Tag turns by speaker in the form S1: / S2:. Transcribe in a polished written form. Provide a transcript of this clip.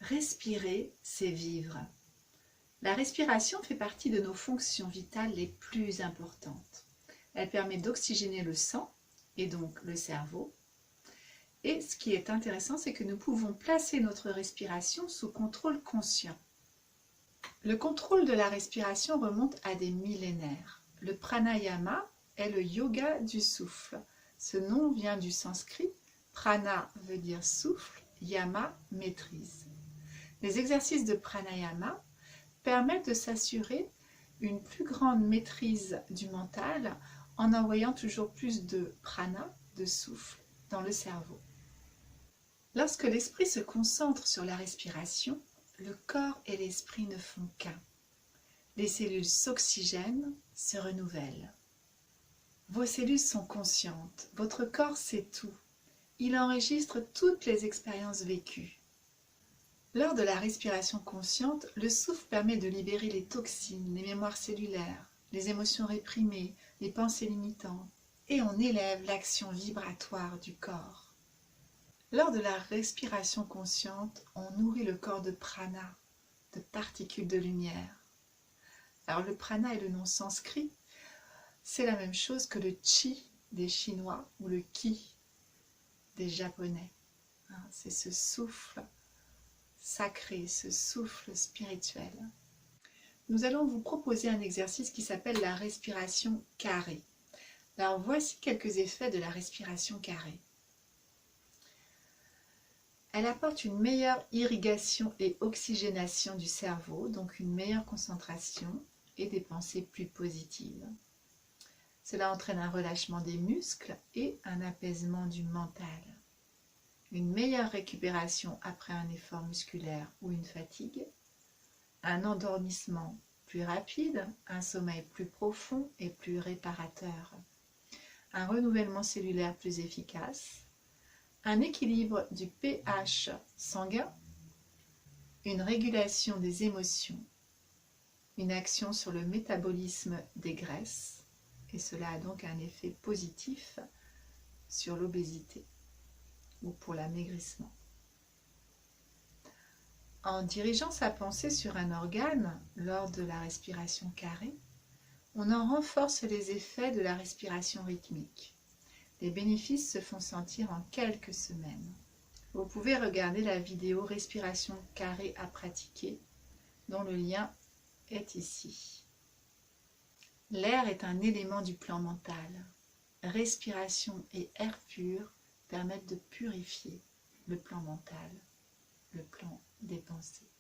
S1: Respirer, c'est vivre. La respiration fait partie de nos fonctions vitales les plus importantes. Elle permet d'oxygéner le sang et donc le cerveau. Et ce qui est intéressant, c'est que nous pouvons placer notre respiration sous contrôle conscient. Le contrôle de la respiration remonte à des millénaires. Le pranayama est le yoga du souffle. Ce nom vient du sanskrit. Prana veut dire souffle, yama maîtrise. Les exercices de pranayama permettent de s'assurer une plus grande maîtrise du mental en envoyant toujours plus de prana, de souffle, dans le cerveau. Lorsque l'esprit se concentre sur la respiration, le corps et l'esprit ne font qu'un. Les cellules s'oxygènent, se renouvellent. Vos cellules sont conscientes, votre corps sait tout. Il enregistre toutes les expériences vécues. Lors de la respiration consciente, le souffle permet de libérer les toxines, les mémoires cellulaires, les émotions réprimées, les pensées limitantes, et on élève l'action vibratoire du corps. Lors de la respiration consciente, on nourrit le corps de prana, de particules de lumière. Alors le prana est le nom sanskrit, c'est la même chose que le chi des Chinois ou le ki des Japonais. C'est ce souffle sacré, ce souffle spirituel. Nous allons vous proposer un exercice qui s'appelle la respiration carrée. Alors voici quelques effets de la respiration carrée. Elle apporte une meilleure irrigation et oxygénation du cerveau, donc une meilleure concentration et des pensées plus positives. Cela entraîne un relâchement des muscles et un apaisement du mental. Une meilleure récupération après un effort musculaire ou une fatigue, un endormissement plus rapide, un sommeil plus profond et plus réparateur, un renouvellement cellulaire plus efficace, un équilibre du pH sanguin, une régulation des émotions, une action sur le métabolisme des graisses, et cela a donc un effet positif sur l'obésité ou pour l'amaigrissement. En dirigeant sa pensée sur un organe lors de la respiration carrée, on en renforce les effets de la respiration rythmique. Les bénéfices se font sentir en quelques semaines. Vous pouvez regarder la vidéo respiration carrée à pratiquer, dont le lien est ici. L'air est un élément du plan mental. Respiration et air pur permettent de purifier le plan mental, le plan des pensées.